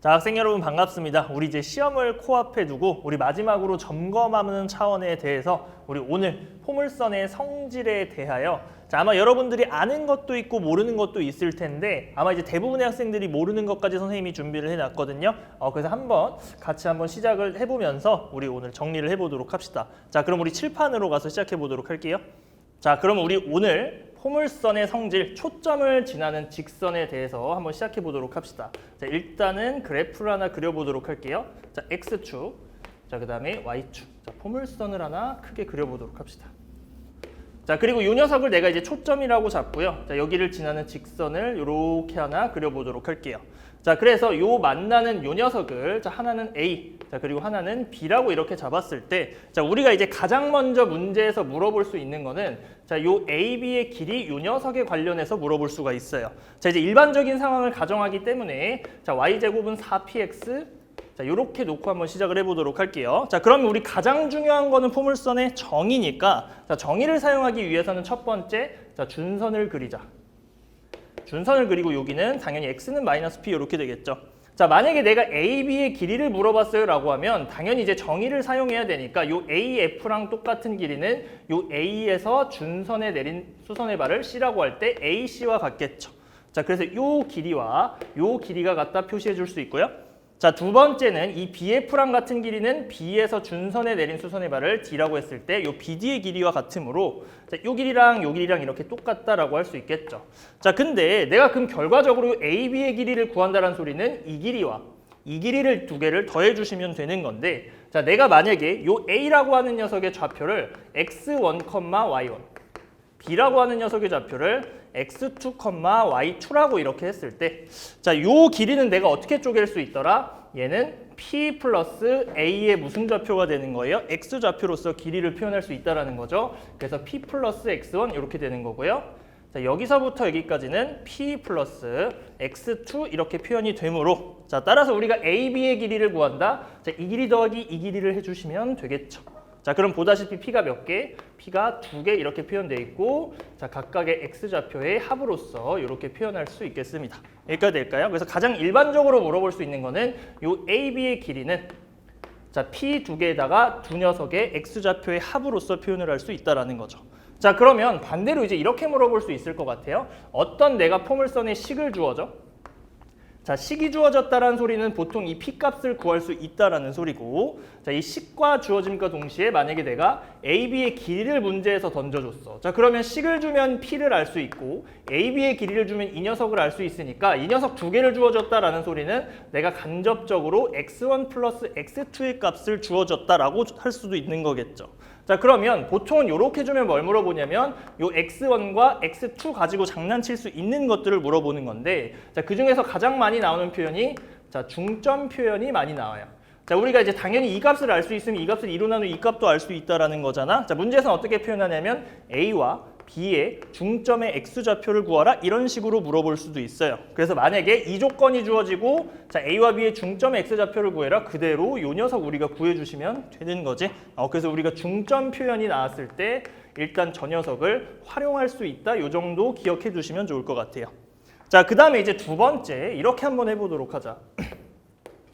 자, 학생 여러분 반갑습니다. 우리 이제 시험을 코앞에 두고 우리 마지막으로 점검하는 차원에 대해서 우리 오늘 포물선의 성질에 대하여 아마 여러분들이 아는 것도 있고 모르는 것도 있을 텐데 아마 이제 대부분의 학생들이 모르는 것까지 선생님이 준비를 해놨거든요. 그래서 같이 한번 시작을 해보면서 우리 오늘 정리를 해보도록 합시다. 자, 그럼 우리 칠판으로 가서 시작해 보도록 할게요. 자, 그럼 우리 오늘 포물선의 성질, 초점을 지나는 직선에 대해서 한번 시작해 보도록 합시다. 자, 일단은 그래프를 하나 그려보도록 할게요. 자, X축, 자, 그 다음에 Y축. 자, 포물선을 하나 크게 그려보도록 합시다. 자, 그리고 이 녀석을 내가 이제 초점이라고 잡고요. 자, 여기를 지나는 직선을 이렇게 하나 그려보도록 할게요. 자, 그래서 요 만나는 요 녀석을 자, 하나는 A, 자, 그리고 하나는 B라고 이렇게 잡았을 때 자, 우리가 이제 가장 먼저 문제에서 물어볼 수 있는 거는 자, 요 A, B의 길이 요 녀석에 관련해서 물어볼 수가 있어요. 자, 이제 일반적인 상황을 가정하기 때문에 자, Y제곱은 4px 자, 요렇게 놓고 한번 시작을 해보도록 할게요. 자, 그러면 우리 가장 중요한 거는 포물선의 정의니까 자, 정의를 사용하기 위해서는 첫 번째 자, 준선을 그리자. 준선을 그리고 여기는 당연히 x는 마이너스 p 이렇게 되겠죠. 자, 만약에 내가 a, b의 길이를 물어봤어요 라고 하면 당연히 이제 정의를 사용해야 되니까 요 a, f랑 똑같은 길이는 요 a에서 준선에 내린 수선의 발을 c라고 할 때 ac와 같겠죠. 자, 그래서 요 길이와 요 길이가 같다 표시해 줄 수 있고요. 자, 두 번째는 이 BF랑 같은 길이는 B에서 준선에 내린 수선의 발을 D라고 했을 때 이 BD의 길이와 같으므로 자, 요 길이랑 요 길이랑 이렇게 똑같다라고 할 수 있겠죠. 자, 근데 내가 그럼 결과적으로 AB의 길이를 구한다는 소리는 이 길이와 이 길이를 두 개를 더해 주시면 되는 건데 자, 내가 만약에 요 A라고 하는 녀석의 좌표를 x1, y1 B라고 하는 녀석의 좌표를 x2, y2라고 이렇게 했을 때 자, 요 길이는 내가 어떻게 쪼갤 수 있더라? 얘는 p 플러스 a의 무슨 좌표가 되는 거예요? x 좌표로서 길이를 표현할 수 있다라는 거죠. 그래서 p 플러스 x1 이렇게 되는 거고요. 자, 여기서부터 여기까지는 p 플러스 x2 이렇게 표현이 되므로 자, 따라서 우리가 a, b의 길이를 구한다. 자, 이 길이 더하기 이 길이를 해주시면 되겠죠. 자, 그럼 보다시피 p가 몇 개? p가 2개 이렇게 표현되어 있고 자, 각각의 x좌표의 합으로서 이렇게 표현할 수 있겠습니다. 여기까지 될까요? 그래서 가장 일반적으로 물어볼 수 있는 거는 요 AB의 길이는 자, p 2개에다가 두 녀석의 x좌표의 합으로서 표현을 할 수 있다라는 거죠. 자, 그러면 반대로 이제 이렇게 물어볼 수 있을 것 같아요. 어떤 내가 포물선의 식을 주어져? 자, 식이 주어졌다라는 소리는 보통 이 P값을 구할 수 있다라는 소리고 자, 이 식과 주어짐과 동시에 만약에 내가 AB의 길이를 문제에서 던져줬어. 자, 그러면 식을 주면 P를 알 수 있고 AB의 길이를 주면 이 녀석을 알 수 있으니까 이 녀석 두 개를 주어졌다라는 소리는 내가 간접적으로 x1 플러스 x2의 값을 주어졌다라고 할 수도 있는 거겠죠. 자, 그러면 보통은 이렇게 주면 뭘 물어보냐면 요 x1과 x2 가지고 장난칠 수 있는 것들을 물어보는 건데 자, 그 중에서 가장 많이 나오는 표현이 자, 중점 표현이 많이 나와요. 자, 우리가 이제 당연히 이 값을 알 수 있으면 이 값을 2로 나누면 이 값도 알 수 있다라는 거잖아. 자, 문제에서는 어떻게 표현하냐면 a와 b의 중점의 x좌표를 구하라 이런 식으로 물어볼 수도 있어요. 그래서 만약에 이 조건이 주어지고 자, a와 b의 중점의 x좌표를 구해라 그대로 요 녀석 우리가 구해주시면 되는 거지. 그래서 우리가 중점 표현이 나왔을 때 일단 저 녀석을 활용할 수 있다 요 정도 기억해 두시면 좋을 것 같아요. 자, 그 다음에 이제 두 번째 이렇게 한번 해보도록 하자.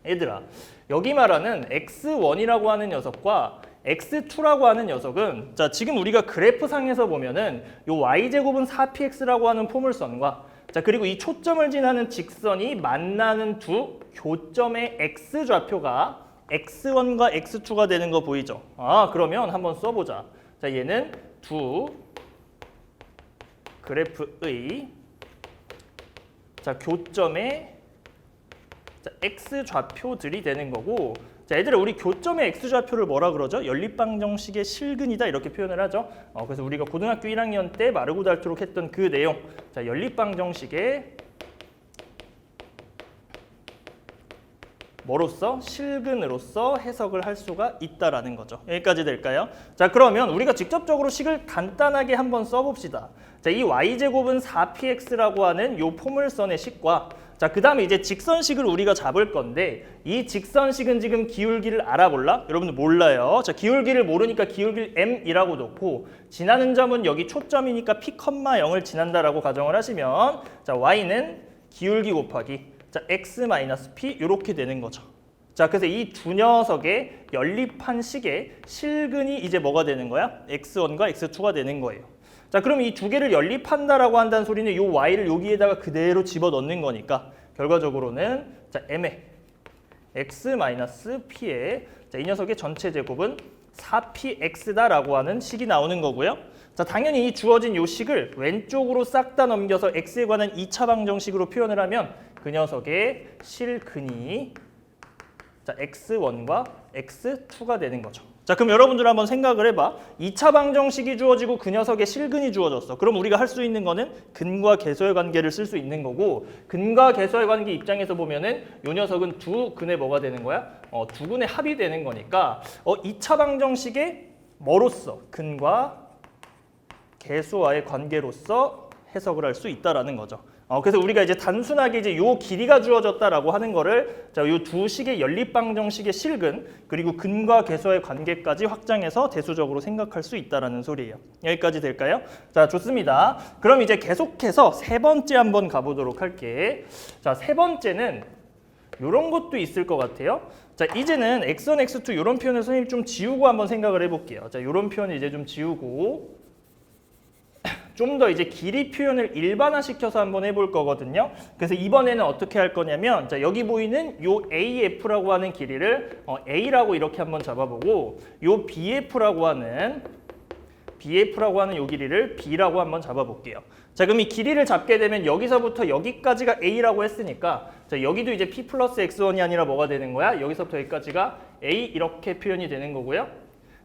얘들아, 여기 말하는 x1이라고 하는 녀석과 x2라고 하는 녀석은 자, 지금 우리가 그래프상에서 보면은 요 y제곱은 4px라고 하는 포물선과 자, 그리고 이 초점을 지나는 직선이 만나는 두 교점의 x좌표가 x1과 x2가 되는 거 보이죠? 그러면 한번 써보자. 자, 얘는 두 그래프의 자, 교점의 자, x좌표들이 되는 거고 자, 얘들아, 우리 교점의 x좌표를 뭐라 그러죠? 연립방정식의 실근이다 이렇게 표현을 하죠. 그래서 우리가 고등학교 1학년 때 마르고 닳도록 했던 그 내용 자, 연립방정식의 뭐로서? 실근으로서 해석을 할 수가 있다라는 거죠. 여기까지 될까요? 자, 그러면 우리가 직접적으로 식을 간단하게 한번 써봅시다. 자, 이 y제곱은 4px라고 하는 요 포물선의 식과 자, 그 다음에 이제 직선식을 우리가 잡을 건데 이 직선식은 지금 기울기를 알아볼라? 여러분들 몰라요. 자, 기울기를 모르니까 기울기를 m이라고 놓고 지나는 점은 여기 초점이니까 p, 0을 지난다라고 가정을 하시면 자, y는 기울기 곱하기 자, x-p 이렇게 되는 거죠. 자, 그래서 이 두 녀석의 연립한 식의 실근이 이제 뭐가 되는 거야? x1과 x2가 되는 거예요. 자, 그럼 이 두 개를 연립한다라고 한다는 소리는 이 y를 여기에다가 그대로 집어넣는 거니까 결과적으로는 자, m의 x-p의 자, 이 녀석의 전체 제곱은 4px다라고 하는 식이 나오는 거고요. 자, 당연히 이 주어진 요 식을 왼쪽으로 싹 다 넘겨서 x에 관한 2차 방정식으로 표현을 하면 그 녀석의 실근이 자, x1과 x2가 되는 거죠. 자, 그럼 여러분들 한번 생각을 해봐. 2차 방정식이 주어지고 그 녀석의 실근이 주어졌어. 그럼 우리가 할 수 있는 거는 근과 계수의 관계를 쓸 수 있는 거고, 근과 계수의 관계 입장에서 보면은 요 녀석은 두 근의 뭐가 되는 거야? 두 근의 합이 되는 거니까 2차 방정식의 뭐로서? 근과 계수와의 관계로서 해석을 할 수 있다라는 거죠. 그래서 우리가 이제 단순하게 이제 요 길이가 주어졌다라고 하는 거를 자, 요 두 식의 연립 방정식의 실근 그리고 근과 계수의 관계까지 확장해서 대수적으로 생각할 수 있다라는 소리예요. 여기까지 될까요? 자, 좋습니다. 그럼 이제 계속해서 세 번째 한번 가보도록 할게. 자, 세 번째는 요런 것도 있을 것 같아요. 자, 이제는 x1, x2 요런 표현을 선생님 좀 지우고 한번 생각을 해볼게요. 자, 요런 표현을 이제 좀 지우고 좀 더 이제 길이 표현을 일반화시켜서 한번 해볼 거거든요. 그래서 이번에는 어떻게 할 거냐면 자, 여기 보이는 요 AF라고 하는 길이를 A라고 이렇게 한번 잡아보고 요 BF라고 하는 요 길이를 B라고 한번 잡아볼게요. 자, 그럼 이 길이를 잡게 되면 여기서부터 여기까지가 A라고 했으니까 자, 여기도 이제 P 플러스 X1이 아니라 뭐가 되는 거야? 여기서부터 여기까지가 A 이렇게 표현이 되는 거고요.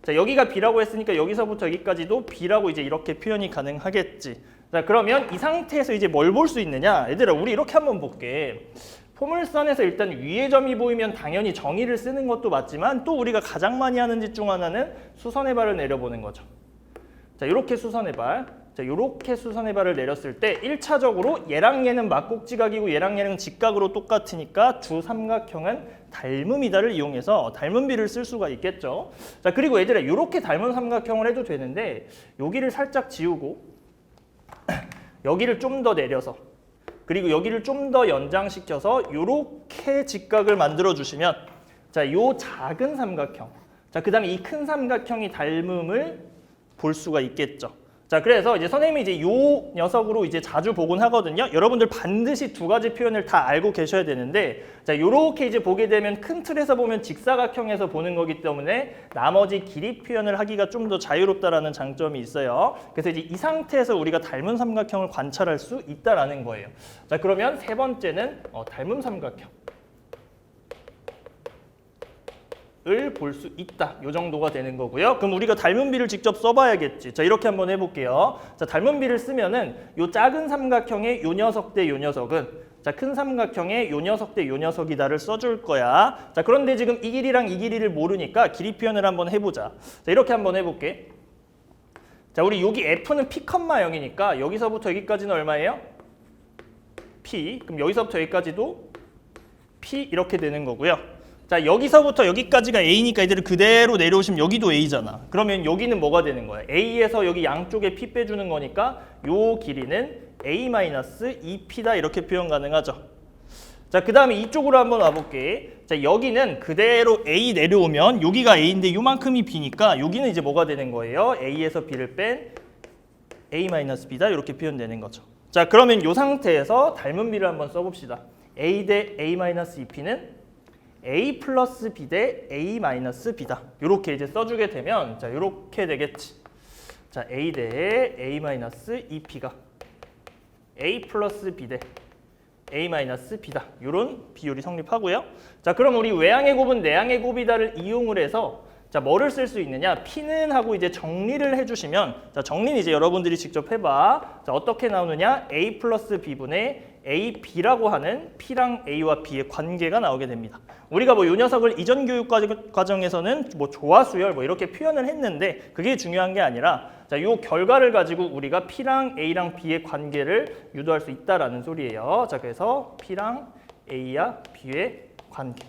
자, 여기가 B라고 했으니까 여기서부터 여기까지도 B라고 이제 이렇게 표현이 가능하겠지. 자, 그러면 이 상태에서 이제 뭘 볼 수 있느냐? 얘들아, 우리 이렇게 한번 볼게. 포물선에서 일단 위의 점이 보이면 당연히 정의를 쓰는 것도 맞지만 또 우리가 가장 많이 하는 짓 중 하나는 수선의 발을 내려보는 거죠. 자, 이렇게 수선의 발. 자, 이렇게 수선의 발을 내렸을 때 1차적으로 얘랑 얘는 막곡지각이고 얘랑 얘는 직각으로 똑같으니까 두 삼각형은 닮음이다를 이용해서 닮음비를 쓸 수가 있겠죠. 자, 그리고 얘들아 이렇게 닮은 삼각형을 해도 되는데 여기를 살짝 지우고 여기를 좀 더 내려서 그리고 여기를 좀 더 연장시켜서 이렇게 직각을 만들어 주시면 자, 요 작은 삼각형 자, 그 다음에 이 큰 삼각형이 닮음을 볼 수가 있겠죠. 자, 그래서 이제 선생님이 이제 요 녀석으로 이제 자주 보곤 하거든요. 여러분들 반드시 두 가지 표현을 다 알고 계셔야 되는데, 자, 요렇게 이제 보게 되면 큰 틀에서 보면 직사각형에서 보는 거기 때문에 나머지 길이 표현을 하기가 좀 더 자유롭다라는 장점이 있어요. 그래서 이제 이 상태에서 우리가 닮은 삼각형을 관찰할 수 있다라는 거예요. 자, 그러면 세 번째는 닮은 삼각형. 을 볼 수 있다. 요 정도가 되는 거고요. 그럼 우리가 닮은비를 직접 써봐야겠지. 자, 이렇게 한번 해볼게요. 자, 닮은비를 쓰면은 요 작은 삼각형의 요 녀석 대 요 녀석은 자, 큰 삼각형의 요 녀석 대 요 녀석이다를 써줄 거야. 자, 그런데 지금 이 길이랑 이 길이를 모르니까 길이 표현을 한번 해보자. 자, 이렇게 한번 해볼게. 자, 우리 여기 F는 P, 0이니까 여기서부터 여기까지는 얼마예요? P. 그럼 여기서부터 여기까지도 P 이렇게 되는 거고요. 자, 여기서부터 여기까지가 A니까 얘들을 그대로 내려오시면 여기도 A잖아. 그러면 여기는 뭐가 되는 거야? A에서 여기 양쪽에 P 빼주는 거니까 요 길이는 A-2P다 이렇게 표현 가능하죠. 자, 그 다음에 이쪽으로 한번 와볼게. 자, 여기는 그대로 A 내려오면 여기가 A인데 요만큼이 B니까 여기는 이제 뭐가 되는 거예요? A에서 B를 뺀 A-B다 이렇게 표현되는 거죠. 자, 그러면 요 상태에서 닮은 비를 한번 써봅시다. A 대 A-2P는 A 플러스 B 대 A 마이너스 B다. 이렇게 이제 써주게 되면 자, 이렇게 되겠지. 자, A 대 A 마이너스 2P가 A 플러스 B 대 A 마이너스 B다. 이런 비율이 성립하고요. 자, 그럼 우리 외항의 곱은 내항의 곱이다를 이용을 해서 자, 뭐를 쓸 수 있느냐? P는 하고 이제 정리를 해주시면 자, 정리는 이제 여러분들이 직접 해봐. 자, 어떻게 나오느냐? A 플러스 B분의 A, B라고 하는 P랑 A와 B의 관계가 나오게 됩니다. 우리가 뭐 이 녀석을 이전 교육 과정에서는 뭐 조화수열 뭐 이렇게 표현을 했는데 그게 중요한 게 아니라 자, 요 결과를 가지고 우리가 P랑 A랑 B의 관계를 유도할 수 있다라는 소리예요. 자, 그래서 P랑 A와 B의 관계.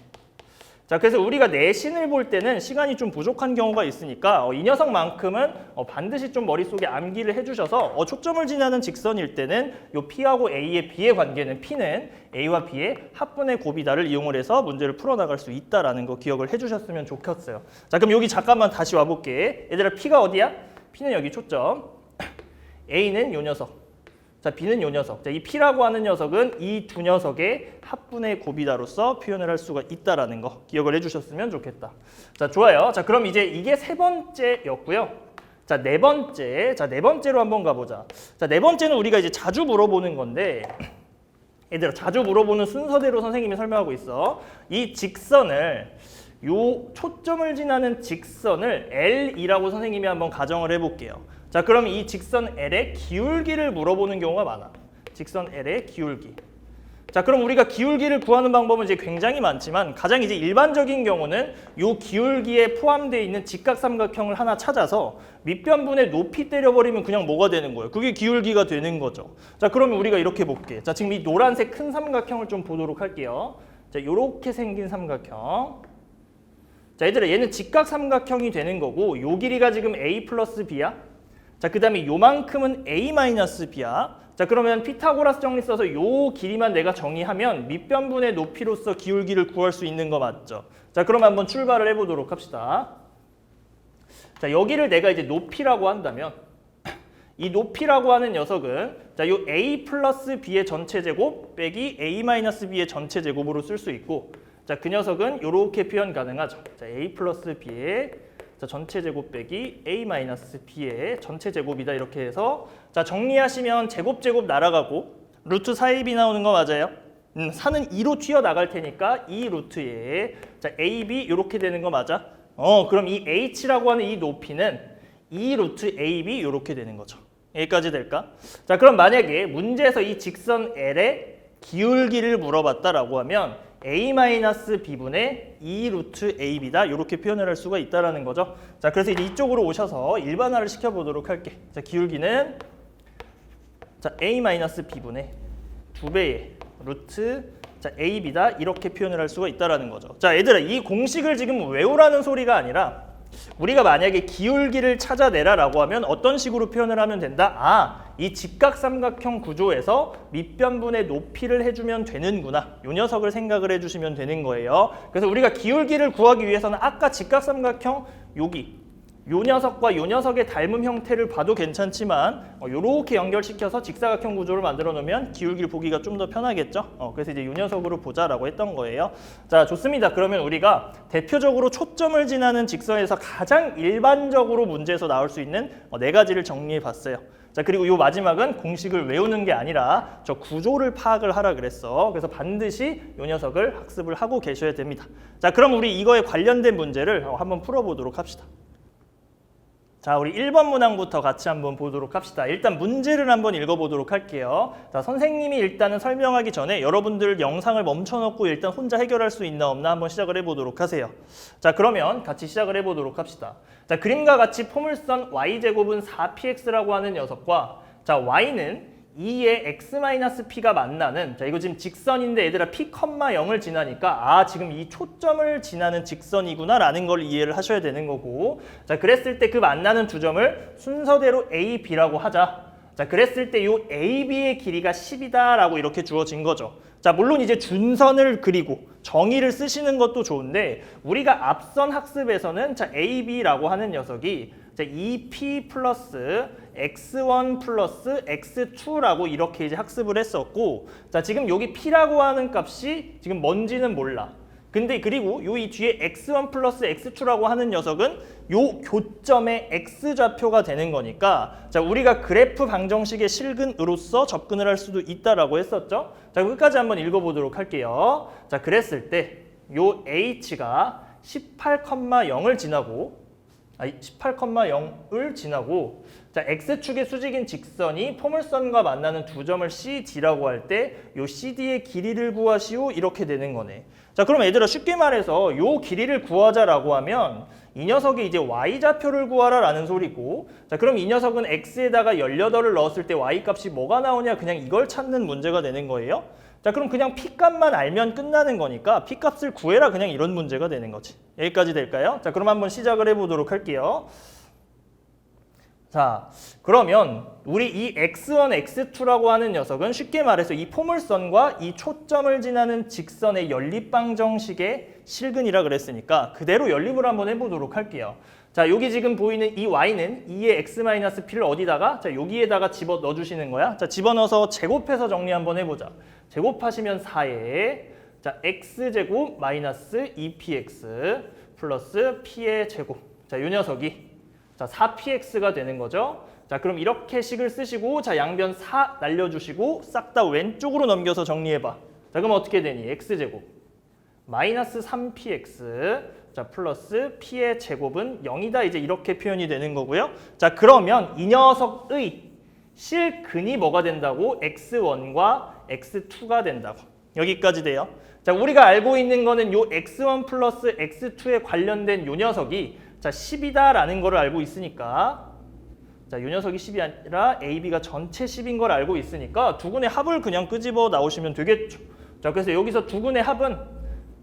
자, 그래서 우리가 내신을 볼 때는 시간이 좀 부족한 경우가 있으니까 이 녀석만큼은 반드시 좀 머릿속에 암기를 해주셔서 초점을 지나는 직선일 때는 요 P하고 A의 B의 관계는 P는 A와 B의 합분의 곱이다를 이용을 해서 문제를 풀어나갈 수 있다라는 거 기억을 해주셨으면 좋겠어요. 자, 그럼 여기 잠깐만 다시 와볼게. 얘들아, P가 어디야? P는 여기 초점, A는 요 녀석, 자, B는 요 녀석. 자, 이 P라고 하는 녀석은 이 두 녀석의 합분의 곱이다로서 표현을 할 수가 있다라는 거 기억을 해주셨으면 좋겠다. 자, 좋아요. 자, 그럼 이제 이게 세 번째였고요. 자, 네 번째. 자, 네 번째로 한번 가보자. 자, 네 번째는 우리가 이제 자주 물어보는 건데, 얘들아, 자주 물어보는 순서대로 선생님이 설명하고 있어. 이 직선을, 요 초점을 지나는 직선을 L이라고 선생님이 한번 가정을 해볼게요. 자, 그럼 이 직선 L의 기울기를 물어보는 경우가 많아. 직선 L의 기울기. 자, 그럼 우리가 기울기를 구하는 방법은 이제 굉장히 많지만 가장 이제 일반적인 경우는 요 기울기에 포함되어 있는 직각삼각형을 하나 찾아서 밑변분의 높이 때려버리면 그냥 뭐가 되는 거예요? 그게 기울기가 되는 거죠. 자, 그러면 우리가 이렇게 볼게. 자, 지금 이 노란색 큰 삼각형을 좀 보도록 할게요. 자, 요렇게 생긴 삼각형. 자, 얘들아, 얘는 직각삼각형이 되는 거고 요 길이가 지금 A 플러스 B야. 자, 그 다음에 요만큼은 A 마이너스 B야. 자, 그러면 피타고라스 정리 써서 요 길이만 내가 정의하면 밑변분의 높이로서 기울기를 구할 수 있는 거 맞죠? 자, 그럼 한번 출발을 해보도록 합시다. 자, 여기를 내가 이제 높이라고 한다면 이 높이라고 하는 녀석은 자, 요 A 플러스 B의 전체 제곱 빼기 A 마이너스 B의 전체 제곱으로 쓸 수 있고, 자, 그 녀석은 요렇게 표현 가능하죠. 자, A 플러스 B의 자, 전체 제곱 빼기 A 마이너스 B의 전체 제곱이다. 이렇게 해서 자, 정리하시면 제곱 날아가고 루트 4AB 나오는 거 맞아요? 4는 2로 튀어나갈 테니까 이 루트에 자, AB 이렇게 되는 거 맞아? 그럼 이 H라고 하는 이 높이는 2 루트 AB 이렇게 되는 거죠. 여기까지 될까? 자, 그럼 만약에 문제에서 이 직선 L의 기울기를 물어봤다라고 하면 A-B분의 2 루트 AB다. 이렇게 표현을 할 수가 있다는 거죠. 자, 그래서 이제 이쪽으로 오셔서 일반화를 시켜보도록 할게. 자, 기울기는 자, A-B분의 2배의 루트 자, AB다. 이렇게 표현을 할 수가 있다는 거죠. 자, 얘들아, 이 공식을 지금 외우라는 소리가 아니라 우리가 만약에 기울기를 찾아내라라고 하면 어떤 식으로 표현을 하면 된다? 이 직각삼각형 구조에서 밑변분의 높이를 해주면 되는구나. 이 녀석을 생각을 해주시면 되는 거예요. 그래서 우리가 기울기를 구하기 위해서는 아까 직각삼각형 여기 요 녀석과 요 녀석의 닮은 형태를 봐도 괜찮지만 요렇게 연결시켜서 직사각형 구조를 만들어 놓으면 기울기를 보기가 좀 더 편하겠죠. 그래서 이제 요 녀석으로 보자라고 했던 거예요. 자, 좋습니다. 그러면 우리가 대표적으로 초점을 지나는 직선에서 가장 일반적으로 문제에서 나올 수 있는 네 가지를 정리해 봤어요. 자, 그리고 요 마지막은 공식을 외우는 게 아니라 저 구조를 파악을 하라 그랬어. 그래서 반드시 요 녀석을 학습을 하고 계셔야 됩니다. 자, 그럼 우리 이거에 관련된 문제를 한번 풀어보도록 합시다. 자, 우리 1번 문항부터 같이 한번 보도록 합시다. 일단 문제를 한번 읽어보도록 할게요. 자, 선생님이 일단은 설명하기 전에 여러분들 영상을 멈춰놓고 일단 혼자 해결할 수 있나 없나 한번 시작을 해보도록 하세요. 자, 그러면 같이 시작을 해보도록 합시다. 자, 그림과 같이 포물선 y제곱은 4px라고 하는 녀석과 자, y는 2의 x-p가 만나는 자, 이거 지금 직선인데 얘들아 p, 0을 지나니까 지금 이 초점을 지나는 직선이구나 라는 걸 이해를 하셔야 되는 거고, 자, 그랬을 때 그 만나는 두 점을 순서대로 a, b라고 하자. 자, 그랬을 때 이 a, b의 길이가 10이다 라고 이렇게 주어진 거죠. 자, 물론 이제 준선을 그리고 정의를 쓰시는 것도 좋은데 우리가 앞선 학습에서는 자, a, b라고 하는 녀석이 자, 2p 플러스 x1 플러스 x2라고 이렇게 이제 학습을 했었고, 자, 지금 여기 p라고 하는 값이 지금 뭔지는 몰라. 근데 그리고 요 이 뒤에 x1 플러스 x2라고 하는 녀석은 요 교점의 x좌표가 되는 거니까 자, 우리가 그래프 방정식의 실근으로서 접근을 할 수도 있다라고 했었죠. 자, 끝까지 한번 읽어보도록 할게요. 자, 그랬을 때 요 h가 18,0을 지나고 18,0을 지나고 자, x축의 수직인 직선이 포물선과 만나는 두 점을 CD라고 할 때 요 CD의 길이를 구하시오 이렇게 되는 거네. 자, 그럼 얘들아 쉽게 말해서 요 길이를 구하자라고 하면 이 녀석이 이제 y좌표를 구하라 라는 소리고, 자, 그럼 이 녀석은 x에다가 18을 넣었을 때 y 값이 뭐가 나오냐 그냥 이걸 찾는 문제가 되는 거예요. 자, 그럼 그냥 P값만 알면 끝나는 거니까 P값을 구해라, 그냥 이런 문제가 되는 거지. 여기까지 될까요? 자, 그럼 한번 시작을 해보도록 할게요. 자, 그러면 우리 이 x1, x2라고 하는 녀석은 쉽게 말해서 이 포물선과 이 초점을 지나는 직선의 연립방정식의 실근이라 그랬으니까 그대로 연립을 한번 해보도록 할게요. 자, 여기 지금 보이는 이 y는 2의 x-p를 어디다가? 자, 여기에다가 집어 넣어주시는 거야. 자, 집어넣어서 제곱해서 정리 한번 해보자. 제곱하시면 4에 자, x제곱 마이너스 2px 플러스 p의 제곱. 자, 이 녀석이 자, 4px가 되는 거죠. 자, 그럼 이렇게 식을 쓰시고 자, 양변 4 날려주시고 싹 다 왼쪽으로 넘겨서 정리해봐. 자, 그럼 어떻게 되니? x제곱 마이너스 3px 자, 플러스 p의 제곱은 0이다. 이제 이렇게 표현이 되는 거고요. 자, 그러면 이 녀석의 실근이 뭐가 된다고? x1과 x2가 된다고. 여기까지 돼요. 자, 우리가 알고 있는 거는 요 x1 플러스 x2에 관련된 요 녀석이 자, 10이다라는 거를 알고 있으니까 자, 요 녀석이 10이 아니라 AB가 전체 10인 걸 알고 있으니까 두근의 합을 그냥 끄집어 나오시면 되겠죠. 자, 그래서 여기서 두근의 합은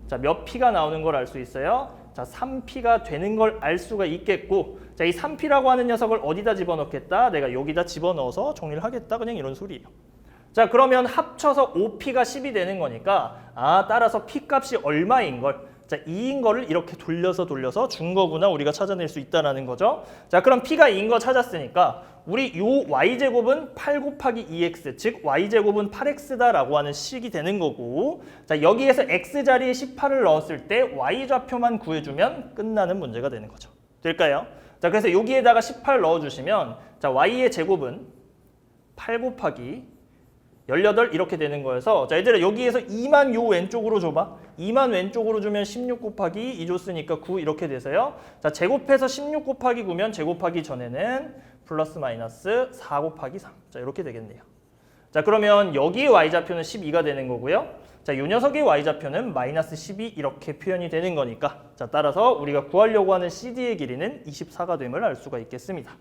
자, 몇 P가 나오는 걸 알 수 있어요? 자, 3P가 되는 걸 알 수가 있겠고 자, 이 3P라고 하는 녀석을 어디다 집어넣겠다? 내가 여기다 집어넣어서 정리를 하겠다. 그냥 이런 소리예요. 자, 그러면 합쳐서 5P가 10이 되는 거니까 따라서 P값이 얼마인 걸 자, 2인 거를 이렇게 돌려서 준 거구나 우리가 찾아낼 수 있다는 거죠. 자, 그럼 P가 2인 거 찾았으니까 우리 요 y제곱은 8 곱하기 2x 즉 y제곱은 8x다라고 하는 식이 되는 거고 자, 여기에서 x 자리에 18을 넣었을 때 y좌표만 구해주면 끝나는 문제가 되는 거죠. 될까요? 자, 그래서 여기에다가 18 넣어주시면 자, y의 제곱은 8 곱하기 18 이렇게 되는 거여서 자, 얘들아 여기에서 2만 요 왼쪽으로 줘봐. 2만 왼쪽으로 주면 16 곱하기 2 줬으니까 9 이렇게 돼서요. 자, 제곱해서 16 곱하기 9면 제곱하기 전에는 플러스 마이너스 4 곱하기 3. 자, 이렇게 되겠네요. 자, 그러면 여기의 y좌표는 12가 되는 거고요. 자, 요 녀석의 y좌표는 마이너스 12 이렇게 표현이 되는 거니까 자, 따라서 우리가 구하려고 하는 CD의 길이는 24가 됨을 알 수가 있겠습니다.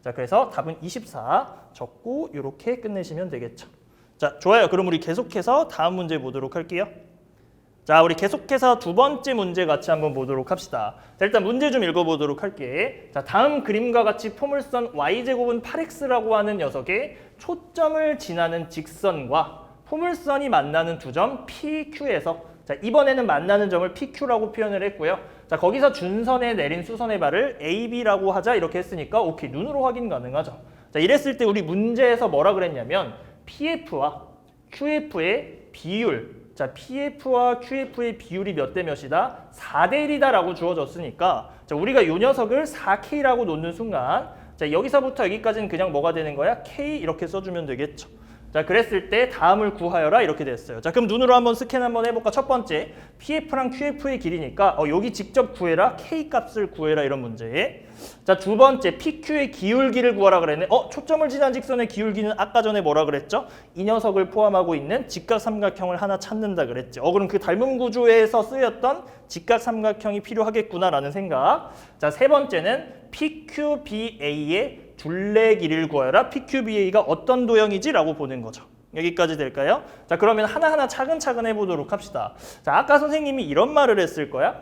자, 그래서 답은 24 적고 이렇게 끝내시면 되겠죠. 자, 좋아요. 그럼 우리 계속해서 다음 문제 보도록 할게요. 자, 우리 계속해서 두 번째 문제 같이 한번 보도록 합시다. 자, 일단 문제 좀 읽어보도록 할게. 자, 다음 그림과 같이 포물선 y제곱은 8x라고 하는 녀석의 초점을 지나는 직선과 포물선이 만나는 두 점 PQ에서 자, 이번에는 만나는 점을 PQ라고 표현을 했고요. 자, 거기서 준선에 내린 수선의 발을 AB라고 하자 이렇게 했으니까 오케이, 눈으로 확인 가능하죠. 자, 이랬을 때 우리 문제에서 뭐라 그랬냐면 PF와 QF의 비율 자, PF와 QF의 비율이 몇 대 몇이다? 4대 1이다 라고 주어졌으니까 자, 우리가 이 녀석을 4K라고 놓는 순간 자, 여기서부터 여기까지는 그냥 뭐가 되는 거야? K 이렇게 써주면 되겠죠. 자, 그랬을 때 다음을 구하여라 이렇게 됐어요. 자, 그럼 눈으로 한번 스캔 한번 해볼까? 첫 번째 PF랑 QF의 길이니까 여기 직접 구해라. K 값을 구해라 이런 문제. 자, 두 번째 PQ의 기울기를 구하라 그랬네. 초점을 지난 직선의 기울기는 아까 전에 뭐라 그랬죠? 이 녀석을 포함하고 있는 직각삼각형을 하나 찾는다 그랬죠. 그럼 그 닮은 구조에서 쓰였던 직각삼각형이 필요하겠구나라는 생각. 자, 세 번째는 PQBA의 둘레 길이를 구하여라. PQBA가 어떤 도형이지? 라고 보는 거죠. 여기까지 될까요? 자, 그러면 하나하나 차근차근 해보도록 합시다. 자, 아까 선생님이 이런 말을 했을 거야.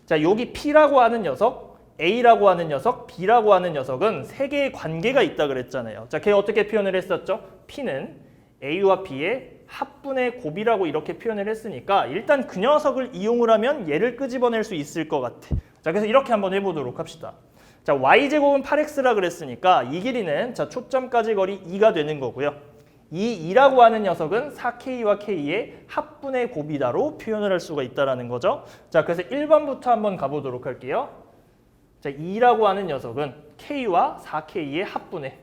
자, 여기 P라고 하는 녀석, A라고 하는 녀석, B라고 하는 녀석은 세 개의 관계가 있다 그랬잖아요. 자, 걔 어떻게 표현을 했었죠? P는 A와 B의 합분의 곱이라고 이렇게 표현을 했으니까 일단 그 녀석을 이용을 하면 얘를 끄집어낼 수 있을 것 같아. 자, 그래서 이렇게 한번 해보도록 합시다. 자, y제곱은 8x라 그랬으니까 이 길이는 자, 초점까지 거리 2가 되는 거고요. 이 2라고 하는 녀석은 4K와 K의 합분의 곱이다로 표현을 할 수가 있다는 거죠. 자, 그래서 1번부터 한번 가보도록 할게요. 자, 2라고 하는 녀석은 K와 4K의 합분의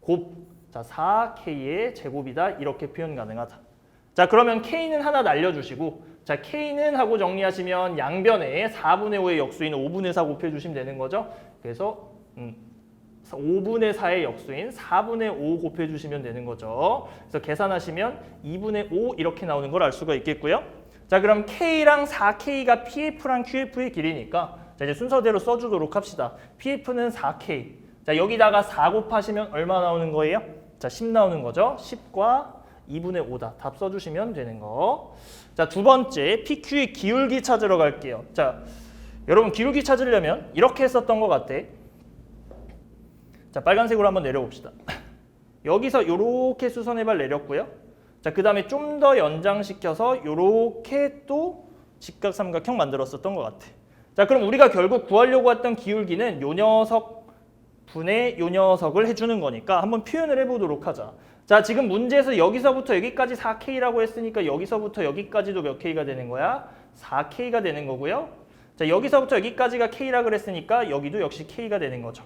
곱, 자, 4K의 제곱이다 이렇게 표현 가능하다. 자, 그러면 K는 하나 날려주시고 자, K는 하고 정리하시면 양변에 4분의 5의 역수인 5분의 4 곱해주시면 되는 거죠. 그래서 5분의 4의 역수인 4분의 5 곱해주시면 되는 거죠. 그래서 계산하시면 2분의 5 이렇게 나오는 걸 알 수가 있겠고요. 자, 그럼 K랑 4K가 PF랑 QF의 길이니까 자, 이제 순서대로 써주도록 합시다. PF는 4K. 자, 여기다가 4 곱하시면 얼마 나오는 거예요? 자, 10 나오는 거죠. 10과 2분의 5다. 답 써주시면 되는 거. 자, 두 번째 PQ의 기울기 찾으러 갈게요. 자, 여러분 기울기 찾으려면 이렇게 했었던 것 같아. 자, 빨간색으로 한번 내려봅시다. 여기서 이렇게 수선해발 내렸고요. 자, 그 다음에 좀 더 연장시켜서 이렇게 또 직각삼각형 만들었었던 것 같아. 자, 그럼 우리가 결국 구하려고 했던 기울기는 요 녀석 분의 요 녀석을 해주는 거니까 한번 표현을 해보도록 하자. 자, 지금 문제에서 여기서부터 여기까지 4K라고 했으니까 여기서부터 여기까지도 몇 K가 되는 거야? 4K가 되는 거고요. 자, 여기서부터 여기까지가 K라 그랬으니까 여기도 역시 K가 되는 거죠.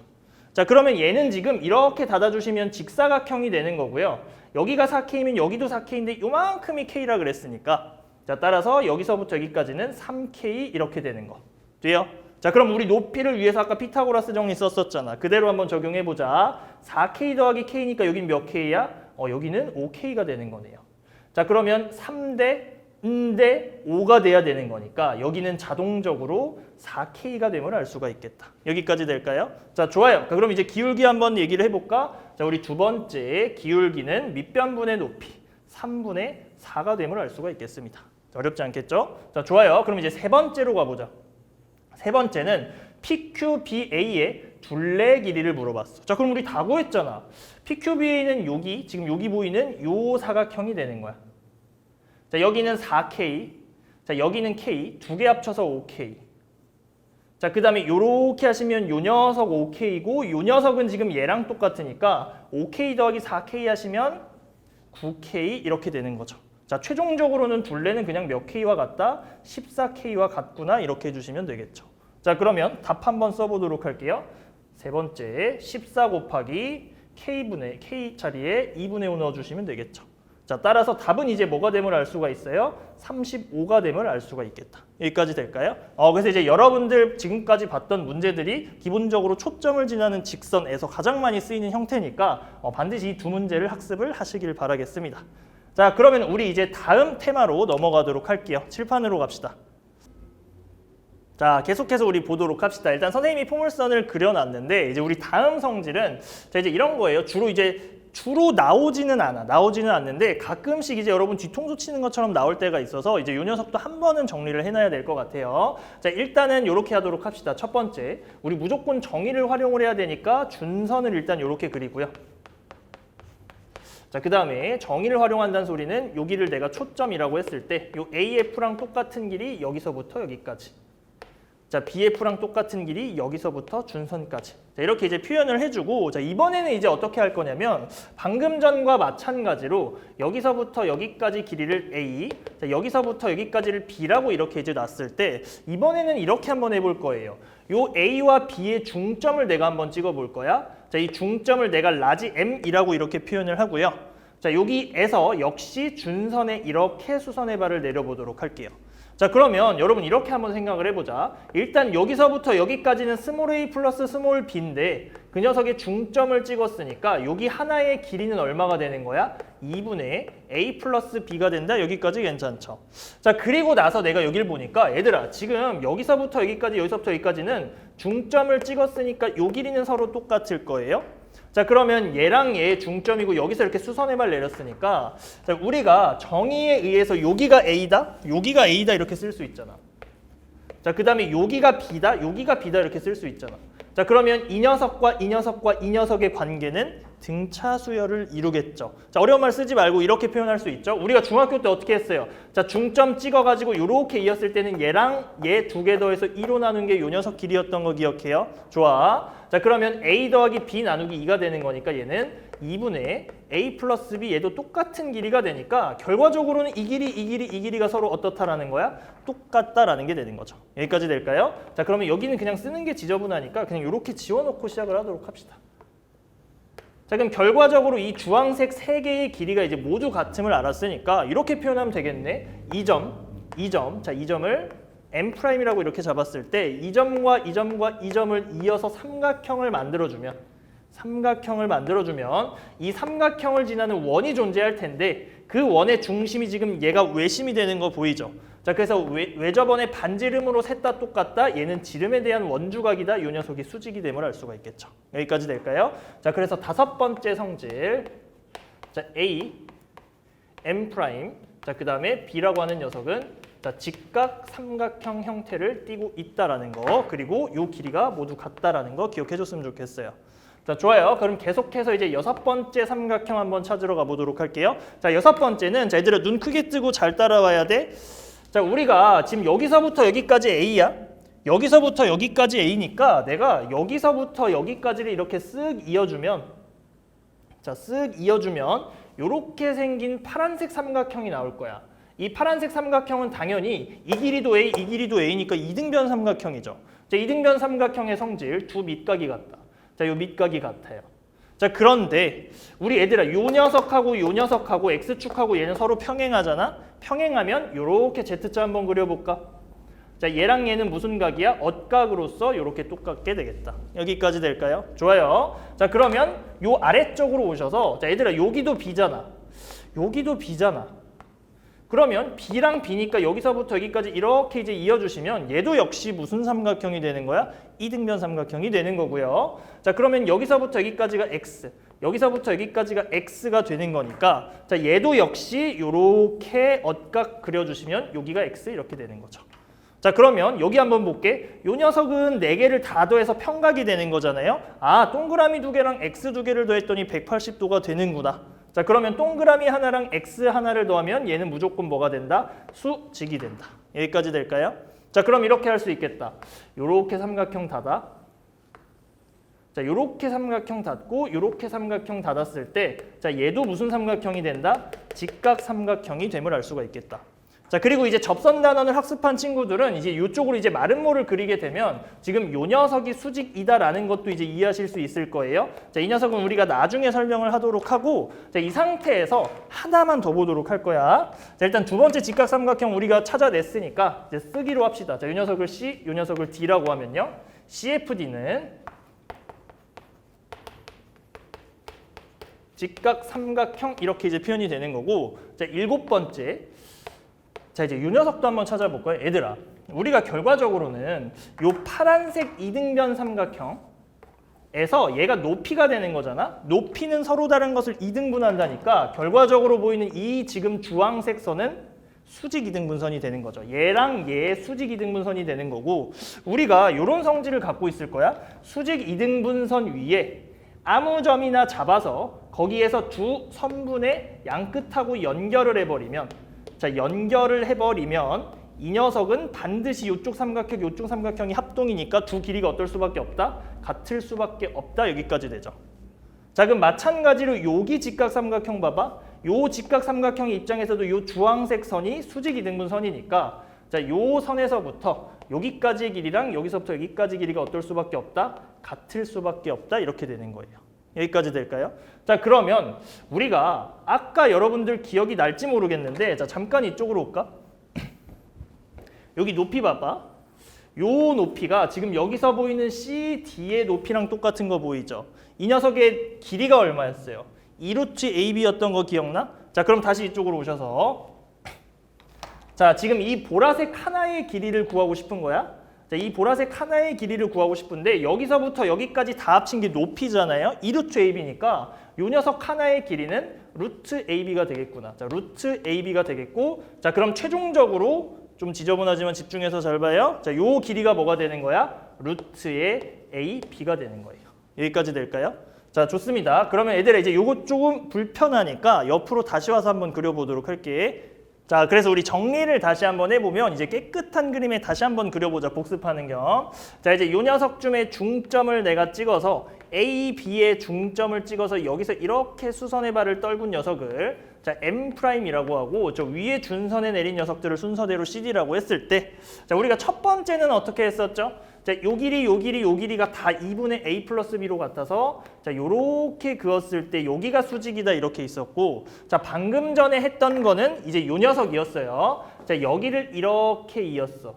자, 그러면 얘는 지금 이렇게 닫아주시면 직사각형이 되는 거고요. 여기가 4K면 여기도 4K인데 요만큼이 K라 그랬으니까 자, 따라서 여기서부터 여기까지는 3K 이렇게 되는 거. 돼요? 자, 그럼 우리 높이를 위해서 아까 피타고라스 정리 썼었잖아. 그대로 한번 적용해보자. 4K 더하기 K니까 여긴 몇 K야? 여기는 5K가 되는 거네요. 자, 그러면 3대 5가 돼야 되는 거니까 여기는 자동적으로 4K가 됨을 알 수가 있겠다. 여기까지 될까요? 자, 좋아요. 그럼 이제 기울기 한번 얘기를 해볼까? 자, 우리 두 번째 기울기는 밑변분의 높이 3분의 4가 됨을 알 수가 있겠습니다. 어렵지 않겠죠? 자, 좋아요. 그럼 이제 세 번째로 가보자. 세 번째는 PQBA의 둘레 길이를 물어봤어. 자, 그럼 우리 다 구했잖아. PQBA는 여기, 지금 여기 보이는 요 사각형이 되는 거야. 자, 여기는 4K, 자, 여기는 K, 두 개 합쳐서 5K. 자, 그 다음에 요렇게 하시면 요 녀석 5K고 요 녀석은 지금 얘랑 똑같으니까 5K 더하기 4K 하시면 9K 이렇게 되는 거죠. 자, 최종적으로는 둘레는 그냥 몇 K와 같다? 14K와 같구나 이렇게 해주시면 되겠죠. 자, 그러면 답 한번 써보도록 할게요. 세 번째 14 곱하기 K 자리에 2분의 5 넣어주시면 되겠죠. 자, 따라서 답은 이제 뭐가 됨을 알 수가 있어요? 35가 됨을 알 수가 있겠다. 여기까지 될까요? 그래서 이제 여러분들 지금까지 봤던 문제들이 기본적으로 초점을 지나는 직선에서 가장 많이 쓰이는 형태니까 반드시 이 두 문제를 학습을 하시길 바라겠습니다. 자, 그러면 우리 이제 다음 테마로 넘어가도록 할게요. 칠판으로 갑시다. 자, 계속해서 우리 보도록 합시다. 일단 선생님이 포물선을 그려놨는데 이제 우리 다음 성질은 자, 이제 이런 거예요. 주로 나오지는 않는데 가끔씩 이제 여러분 뒤통수 치는 것처럼 나올 때가 있어서 이제 요 녀석도 한 번은 정리를 해놔야 될 것 같아요. 자, 일단은 이렇게 하도록 합시다. 첫 번째, 우리 무조건 정의를 활용을 해야 되니까 준선을 일단 이렇게 그리고요. 자, 그 다음에 정의를 활용한다는 소리는 여기를 내가 초점이라고 했을 때 요 AF랑 똑같은 길이 여기서부터 여기까지. 자, BF랑 똑같은 길이 여기서부터 준선까지. 자, 이렇게 이제 표현을 해주고, 자, 이번에는 이제 어떻게 할 거냐면 방금 전과 마찬가지로 여기서부터 여기까지 길이를 A, 자, 여기서부터 여기까지를 B라고 이렇게 이제 놨을 때 이번에는 이렇게 한번 해볼 거예요. 요 A와 B의 중점을 내가 한번 찍어볼 거야. 자, 이 중점을 내가 라지 M이라고 이렇게 표현을 하고요. 자, 여기에서 역시 준선에 이렇게 수선의 발을 내려보도록 할게요. 자, 그러면 여러분 이렇게 한번 생각을 해보자. 일단 여기서부터 여기까지는 스몰 a 플러스 스몰 b인데 그 녀석의 중점을 찍었으니까 여기 하나의 길이는 얼마가 되는 거야? 2분의 a 플러스 b가 된다. 여기까지 괜찮죠? 자, 그리고 나서 내가 여기를 보니까 얘들아 지금 여기서부터 여기까지는 중점을 찍었으니까 요 길이는 서로 똑같을 거예요. 자, 그러면 얘랑 얘 중점이고 여기서 이렇게 수선의 발 내렸으니까 자, 우리가 정의에 의해서 여기가 A다, 여기가 A다 이렇게 쓸 수 있잖아. 자, 그 다음에 여기가 B다, 여기가 B다 이렇게 쓸 수 있잖아. 자, 그러면 이 녀석과 이 녀석과 이 녀석의 관계는 등차 수열을 이루겠죠. 자, 어려운 말 쓰지 말고 이렇게 표현할 수 있죠. 우리가 중학교 때 어떻게 했어요? 자, 중점 찍어가지고 이렇게 이었을 때는 얘랑 얘 두 개 더해서 2로 나눈 게 요 녀석 길이였던 거 기억해요? 좋아. 자, 그러면 A 더하기 B 나누기 2가 되는 거니까 얘는 2분의 A 플러스 B 얘도 똑같은 길이가 되니까 결과적으로는 이 길이가 서로 어떻다라는 거야? 똑같다라는 게 되는 거죠. 여기까지 될까요? 자, 그러면 여기는 그냥 쓰는 게 지저분하니까 그냥 이렇게 지워놓고 시작을 하도록 합시다. 자, 그럼 결과적으로 이 주황색 세 개의 길이가 이제 모두 같음을 알았으니까 이렇게 표현하면 되겠네. 이 점. 자, 이 점을 M'이라고 이렇게 잡았을 때 이 점과 이 점과 이 점을 이어서 삼각형을 만들어주면 이 삼각형을 지나는 원이 존재할 텐데 그 원의 중심이 지금 얘가 외심이 되는 거 보이죠? 자, 그래서 외접원의 반지름으로 셋 다 똑같다. 얘는 지름에 대한 원주각이다. 이 녀석이 수직이 됨을 알 수가 있겠죠. 여기까지 될까요? 자, 그래서 다섯 번째 성질. 자, M 프라임. 자, 그다음에 B라고 하는 녀석은 자, 직각 삼각형 형태를 띠고 있다라는 거. 그리고 요 길이가 모두 같다라는 거 기억해 줬으면 좋겠어요. 자, 좋아요. 그럼 계속해서 이제 6번째 삼각형 한번 찾으러 가보도록 할게요. 자, 6번째는 자, 얘들아 눈 크게 뜨고 잘 따라와야 돼. 자, 우리가 지금 여기서부터 여기까지 A야. 여기서부터 여기까지 A니까 내가 여기서부터 여기까지를 이렇게 쓱 이어주면 자, 쓱 이어주면 요렇게 생긴 파란색 삼각형이 나올 거야. 이 파란색 삼각형은 당연히 이 길이도 A, 이 길이도 A니까 이등변 삼각형이죠. 자, 이등변 삼각형의 성질 두 밑각이 같다. 자, 요 밑각이 같아요. 자, 그런데 우리 얘들아 요 녀석하고 요 녀석하고 X축하고 얘는 서로 평행하잖아. 평행하면 요렇게 Z자 한번 그려볼까? 자, 얘랑 얘는 무슨 각이야? 엇각으로서 요렇게 똑같게 되겠다. 여기까지 될까요? 좋아요. 자, 그러면 요 아래쪽으로 오셔서 자, 얘들아 여기도 B잖아. 여기도 B잖아. 그러면 B랑 B니까 여기서부터 여기까지 이렇게 이제 이어주시면 얘도 역시 무슨 삼각형이 되는 거야? 이등변 삼각형이 되는 거고요. 자, 그러면 여기서부터 여기까지가 X, 여기서부터 여기까지가 X가 되는 거니까 자, 얘도 역시 요렇게 엇각 그려주시면 여기가 X 이렇게 되는 거죠. 자, 그러면 여기 한번 볼게. 요 녀석은 4개를 다 더해서 평각이 되는 거잖아요. 아, 동그라미 2개랑 X 2개를 더했더니 180도가 되는구나. 자, 그러면 동그라미 하나랑 X 하나를 더하면 얘는 무조건 뭐가 된다? 수직이 된다. 여기까지 될까요? 자, 그럼 이렇게 할 수 있겠다. 요렇게 삼각형 닫아. 자, 요렇게 삼각형 닫고 요렇게 삼각형 닫았을 때 자, 얘도 무슨 삼각형이 된다? 직각 삼각형이 됨을 알 수가 있겠다. 자, 그리고 이제 접선 단원을 학습한 친구들은 이제 이쪽으로 이제 마름모를 그리게 되면 지금 요 녀석이 수직이다라는 것도 이제 이해하실 수 있을 거예요. 자, 이 녀석은 우리가 나중에 설명을 하도록 하고 자, 이 상태에서 하나만 더 보도록 할 거야. 자, 일단 두 번째 직각 삼각형 우리가 찾아냈으니까 이제 쓰기로 합시다. 자, 요 녀석을 C, 요 녀석을 D라고 하면요. CFD는 직각 삼각형 이렇게 이제 표현이 되는 거고 자, 7번째 자, 이제 이 녀석도 한번 찾아볼까요? 얘들아, 우리가 결과적으로는 요 파란색 이등변 삼각형에서 얘가 높이가 되는 거잖아. 높이는 서로 다른 것을 이등분한다니까 결과적으로 보이는 이 지금 주황색 선은 수직 이등분선이 되는 거죠. 얘랑 얘 수직 이등분선이 되는 거고 우리가 이런 성질을 갖고 있을 거야. 수직 이등분선 위에 아무 점이나 잡아서 거기에서 두 선분의 양 끝하고 연결을 해버리면 자, 연결을 해버리면 이 녀석은 반드시 이쪽 삼각형, 이쪽 삼각형이 합동이니까 두 길이가 어떨 수밖에 없다? 같을 수밖에 없다. 여기까지 되죠. 자, 그럼 마찬가지로 여기 직각 삼각형 봐봐. 요 직각 삼각형 입장에서도 요 주황색 선이 수직 이등분선이니까 자, 요 선에서부터 여기까지의 길이랑 여기서부터 여기까지 길이가 어떨 수밖에 없다? 같을 수밖에 없다. 이렇게 되는 거예요. 여기까지 될까요? 자, 그러면 우리가 아까 여러분들 기억이 날지 모르겠는데 자, 잠깐 이쪽으로 올까? 여기 높이 봐봐. 요 높이가 지금 여기서 보이는 CD의 높이랑 똑같은 거 보이죠? 이 녀석의 길이가 얼마였어요? 2루트 AB였던 거 기억나? 자, 그럼 다시 이쪽으로 오셔서 자, 지금 이 보라색 하나의 길이를 구하고 싶은 거야? 자, 이 보라색 하나의 길이를 구하고 싶은데 여기서부터 여기까지 다 합친 게 높이잖아요. 2루트 AB니까 이 녀석 하나의 길이는 루트 AB가 되겠구나. 자, 루트 AB가 되겠고 자, 그럼 최종적으로 좀 지저분하지만 집중해서 잘 봐요. 자, 요 길이가 뭐가 되는 거야? 루트의 AB가 되는 거예요. 여기까지 될까요? 자, 좋습니다. 그러면 얘들아 이제 요거 조금 불편하니까 옆으로 다시 와서 한번 그려보도록 할게. 자, 그래서 우리 정리를 다시 한번 해보면 이제 깨끗한 그림에 다시 한번 그려보자. 복습하는 겸. 자, 이제 요 녀석쯤에 중점을 내가 찍어서 A, B의 중점을 찍어서 여기서 이렇게 수선의 발을 떨군 녀석을 자, M'이라고 하고 저 위에 준선에 내린 녀석들을 순서대로 CD라고 했을 때 자, 우리가 첫 번째는 어떻게 했었죠? 자, 요 길이가 다 2분의 A 플러스 B로 같아서 자, 요렇게 그었을 때 여기가 수직이다 이렇게 있었고 자, 방금 전에 했던 거는 이제 요 녀석이었어요. 자, 여기를 이렇게 이었어.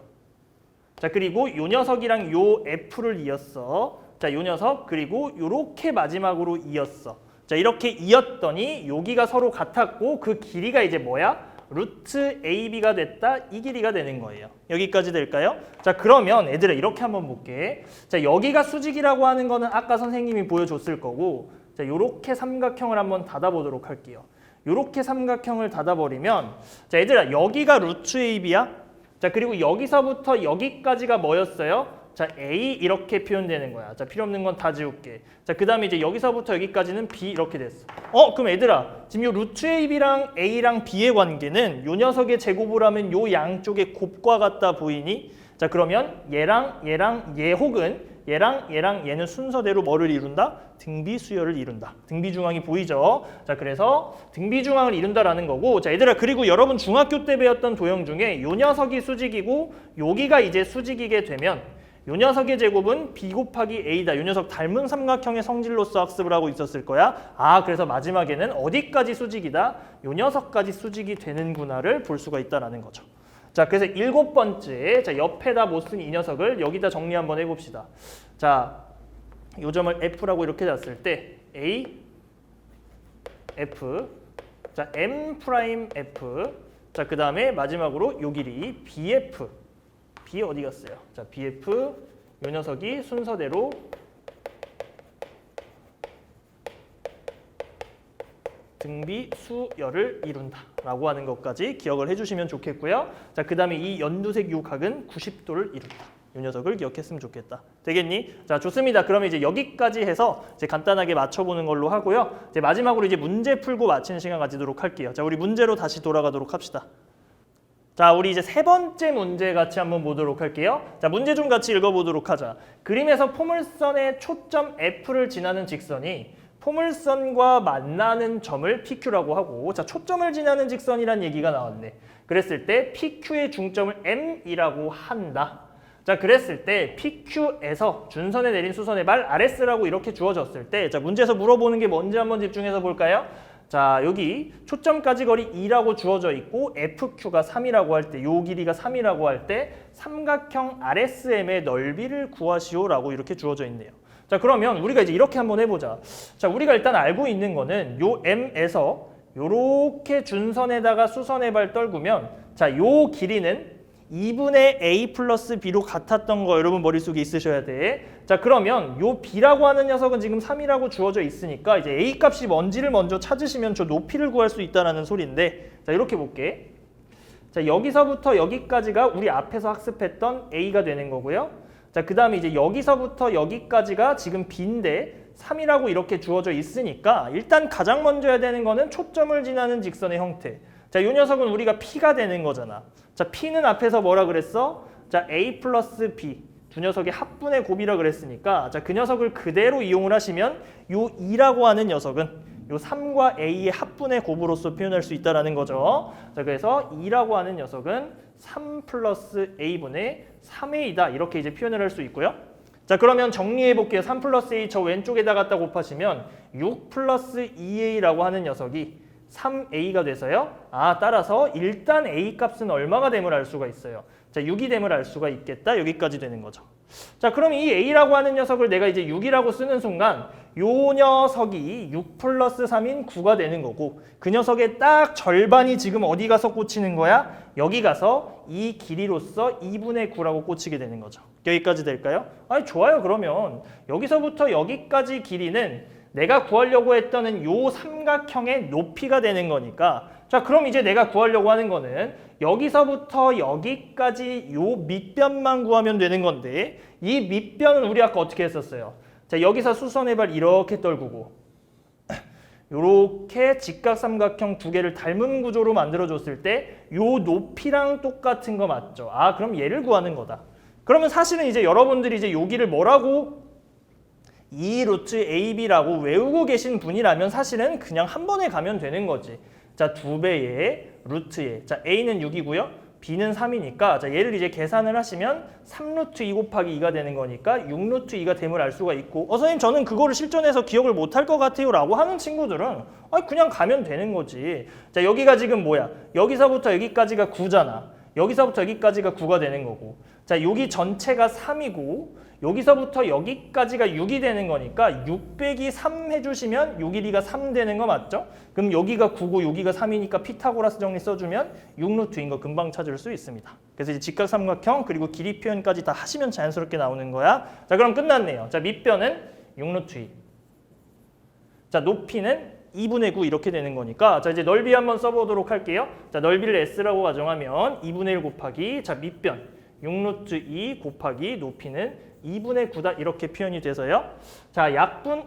자, 그리고 요 녀석이랑 요 F를 이었어. 자, 요 녀석 그리고 요렇게 마지막으로 이었어. 자, 이렇게 이었더니 여기가 서로 같았고 그 길이가 이제 뭐야? 루트 AB가 됐다. 이 길이가 되는 거예요. 여기까지 될까요? 자, 그러면 애들아 이렇게 한번 볼게. 자, 여기가 수직이라고 하는 거는 아까 선생님이 보여줬을 거고 자, 요렇게 삼각형을 한번 닫아보도록 할게요. 요렇게 삼각형을 닫아버리면 자 얘들아 여기가 루트 AB야. 자 그리고 여기서부터 여기까지가 뭐였어요? 자 A 이렇게 표현되는 거야. 자 필요 없는 건 다 지울게. 자 그 다음에 이제 여기서부터 여기까지는 B 이렇게 됐어. 그럼 얘들아 지금 요 루트 AB랑 A랑 B의 관계는 요 녀석의 제곱을 하면 요 양쪽의 곱과 같다 보이니? 자 그러면 얘랑 얘 혹은 얘랑 얘는 순서대로 뭐를 이룬다? 등비수열을 이룬다. 등비중앙이 보이죠? 자 그래서 등비중앙을 이룬다라는 거고 자 얘들아 그리고 여러분 중학교 때 배웠던 도형 중에 요 녀석이 수직이고 여기가 이제 수직이게 되면 요 녀석의 제곱은 B 곱하기 A다. 요 녀석 닮은 삼각형의 성질로서 학습을 하고 있었을 거야. 그래서 마지막에는 어디까지 수직이다? 요 녀석까지 수직이 되는구나를 볼 수가 있다라는 거죠. 자, 그래서 7번째, 자, 옆에다 못 쓴 이 녀석을 여기다 정리 한번 해봅시다. 자, 요 점을 F라고 이렇게 놨을 때 A, F, 자, M 프라임 F, 자, 그 다음에 마지막으로 요 길이 BF, B 어디 갔어요? 자, BF, 요 녀석이 순서대로 등비 수열을 이룬다라고 하는 것까지 기억을 해주시면 좋겠고요. 자, 그 다음에 이 연두색 요 각은 90도를 이룬다. 이 녀석을 기억했으면 좋겠다. 되겠니? 자, 좋습니다. 그러면 이제 여기까지 해서 이제 간단하게 맞춰보는 걸로 하고요. 이제 마지막으로 이제 문제 풀고 마치는 시간 가지도록 할게요. 자, 우리 문제로 다시 돌아가도록 합시다. 자, 우리 이제 세 번째 문제 같이 한번 보도록 할게요. 자, 문제 좀 같이 읽어보도록 하자. 그림에서 포물선의 초점 F를 지나는 직선이 포물선과 만나는 점을 PQ라고 하고 자 초점을 지나는 직선이란 얘기가 나왔네. 그랬을 때 PQ의 중점을 M이라고 한다. 자 그랬을 때 PQ에서 준선에 내린 수선의 발 RS라고 이렇게 주어졌을 때 자 문제에서 물어보는 게 뭔지 한번 집중해서 볼까요? 자 여기 초점까지 거리 2라고 주어져 있고 FQ가 3이라고 할 때 요 길이가 3이라고 할 때 삼각형 RSM의 넓이를 구하시오라고 이렇게 주어져 있네요. 자 그러면 우리가 이제 이렇게 한번 해보자. 자 우리가 일단 알고 있는 거는 요 M에서 요렇게 준선에다가 수선의 발 떨구면 자 요 길이는 2분의 A 플러스 B로 같았던 거 여러분 머릿속에 있으셔야 돼. 자 그러면 요 B라고 하는 녀석은 지금 3이라고 주어져 있으니까 이제 A 값이 뭔지를 먼저 찾으시면 저 높이를 구할 수 있다는 소리인데 자 이렇게 볼게. 자 여기서부터 여기까지가 우리 앞에서 학습했던 A가 되는 거고요. 자, 그 다음에 이제 여기서부터 여기까지가 지금 B인데 3이라고 이렇게 주어져 있으니까 일단 가장 먼저 해야 되는 거는 초점을 지나는 직선의 형태. 자, 이 녀석은 우리가 P가 되는 거잖아. 자, P는 앞에서 뭐라 그랬어? 자, A 플러스 B. 두 녀석의 합분의 곱이라 그랬으니까 자, 그 녀석을 그대로 이용을 하시면 요 2라고 하는 녀석은 요 3과 A의 합분의 곱으로서 표현할 수 있다는 거죠. 자, 그래서 2라고 하는 녀석은 3 플러스 A분의 3A다 이렇게 이제 표현을 할 수 있고요. 자 그러면 정리해 볼게요. 3 플러스 A 저 왼쪽에다 갖다 곱하시면 6 플러스 2A라고 하는 녀석이 3A가 돼서요. 따라서 일단 A 값은 얼마가 됨을 알 수가 있어요. 자 6이 됨을 알 수가 있겠다. 여기까지 되는 거죠. 자 그럼 이 A라고 하는 녀석을 내가 이제 6이라고 쓰는 순간 요 녀석이 6 플러스 3인 9가 되는 거고 그 녀석의 딱 절반이 지금 어디 가서 꽂히는 거야? 여기 가서 이 길이로서 2분의 9라고 꽂히게 되는 거죠. 여기까지 될까요? 좋아요. 그러면 여기서부터 여기까지 길이는 내가 구하려고 했던 요 삼각형의 높이가 되는 거니까 자 그럼 이제 내가 구하려고 하는 거는 여기서부터 여기까지 요 밑변만 구하면 되는 건데 이 밑변은 우리 아까 어떻게 했었어요? 자 여기서 수선의 발 이렇게 떨구고 요렇게 직각삼각형 두 개를 닮은 구조로 만들어줬을 때 요 높이랑 똑같은 거 맞죠? 그럼 얘를 구하는 거다. 그러면 사실은 이제 여러분들이 이제 여기를 뭐라고 2 루트 AB라고 외우고 계신 분이라면 사실은 그냥 한 번에 가면 되는 거지. 자, 2배의 루트에. 자, A는 6이고요. B는 3이니까 자, 얘를 이제 계산을 하시면 3루트 2 곱하기 2가 되는 거니까 6루트 2가 됨을 알 수가 있고 선생님 저는 그거를 실전에서 기억을 못할 것 같아요 라고 하는 친구들은 그냥 가면 되는 거지. 자, 여기가 지금 뭐야? 여기서부터 여기까지가 9잖아. 여기서부터 여기까지가 9가 되는 거고 자, 여기 전체가 3이고 여기서부터 여기까지가 6이 되는 거니까 6 빼기 3 해주시면 요 길이가 3 되는 거 맞죠? 그럼 여기가 9고 여기가 3이니까 피타고라스 정리 써주면 6루트인 거 금방 찾을 수 있습니다. 그래서 이제 직각삼각형 그리고 길이 표현까지 다 하시면 자연스럽게 나오는 거야. 자 그럼 끝났네요. 자 밑변은 6루트 2. 자 높이는 2분의 9 이렇게 되는 거니까 자 이제 넓이 한번 써보도록 할게요. 자 넓이를 s라고 가정하면 2분의 1 곱하기 자 밑변 6루트 2 곱하기 높이는 2분의 9다 이렇게 표현이 돼서요. 자 약분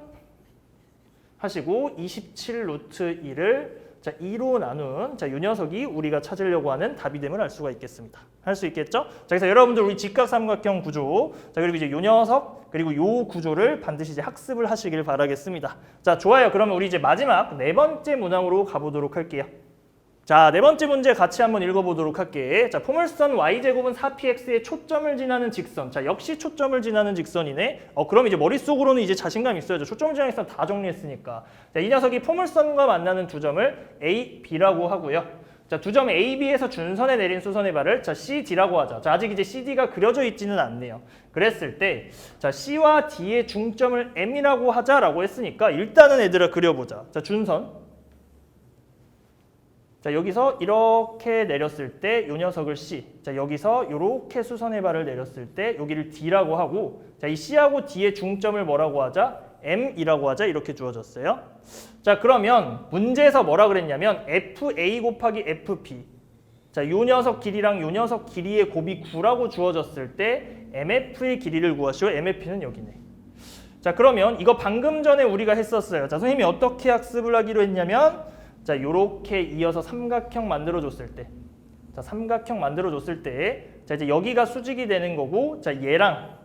하시고 27루트 2를 자 2로 나눈 자 이 녀석이 우리가 찾으려고 하는 답이 됨을 알 수가 있겠습니다. 할 수 있겠죠? 자 그래서 여러분들 우리 직각삼각형 구조 자 그리고 이제 이 녀석 그리고 요 구조를 반드시 이제 학습을 하시길 바라겠습니다. 자 좋아요. 그러면 우리 이제 마지막 네 번째 문항으로 가보도록 할게요. 자, 네 번째 문제 같이 한번 읽어보도록 할게. 자, 포물선 y제곱은 4px의 초점을 지나는 직선. 자, 역시 초점을 지나는 직선이네. 그럼 이제 머릿속으로는 이제 자신감 있어야죠. 초점을 지나는 직선 다 정리했으니까. 자, 이 녀석이 포물선과 만나는 두 점을 A, B라고 하고요. 자, 두 점 A, B에서 준선에 내린 수선의 발을 자, C, D라고 하자. 자, 아직 이제 CD가 그려져 있지는 않네요. 그랬을 때, 자, C와 D의 중점을 M이라고 하자라고 했으니까 일단은 얘들아 그려보자. 자, 준선. 자 여기서 이렇게 내렸을 때 이 녀석을 C 자 여기서 이렇게 수선의 발을 내렸을 때 여기를 D라고 하고 자 이 C하고 D의 중점을 뭐라고 하자? M이라고 하자 이렇게 주어졌어요. 자 그러면 문제에서 뭐라 그랬냐면 FA 곱하기 FB 자 이 녀석 길이랑 이 녀석 길이의 곱이 9라고 주어졌을 때 MF의 길이를 구하시오. MF는 여기네. 자 그러면 이거 방금 전에 우리가 했었어요. 자 선생님이 어떻게 학습을 하기로 했냐면 자, 요렇게 이어서 삼각형 만들어줬을 때, 자, 삼각형 만들어줬을 때, 자, 이제 여기가 수직이 되는 거고, 자, 얘랑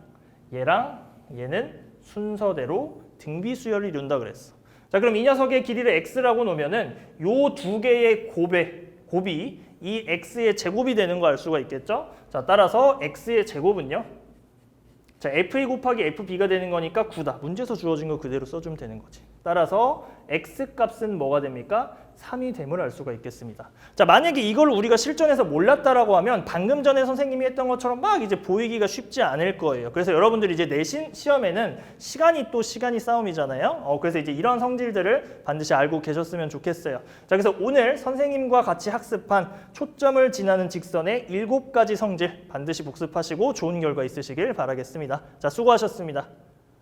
얘는 순서대로 등비수열을 이룬다 그랬어. 자, 그럼 이 녀석의 길이를 x라고 놓으면은 요 두 개의 곱이 이 x의 제곱이 되는 거 알 수가 있겠죠? 자, 따라서 x의 제곱은요. 자, FA 곱하기 FB가 되는 거니까 9다. 문제에서 주어진 거 그대로 써주면 되는 거지. 따라서 x 값은 뭐가 됩니까? 3이 됨을 알 수가 있겠습니다. 자, 만약에 이걸 우리가 실전에서 몰랐다라고 하면 방금 전에 선생님이 했던 것처럼 막 이제 보이기가 쉽지 않을 거예요. 그래서 여러분들이 이제 내신 시험에는 시간이 싸움이잖아요. 그래서 이제 이런 성질들을 반드시 알고 계셨으면 좋겠어요. 자, 그래서 오늘 선생님과 같이 학습한 초점을 지나는 직선의 7가지 성질 반드시 복습하시고 좋은 결과 있으시길 바라겠습니다. 자, 수고하셨습니다.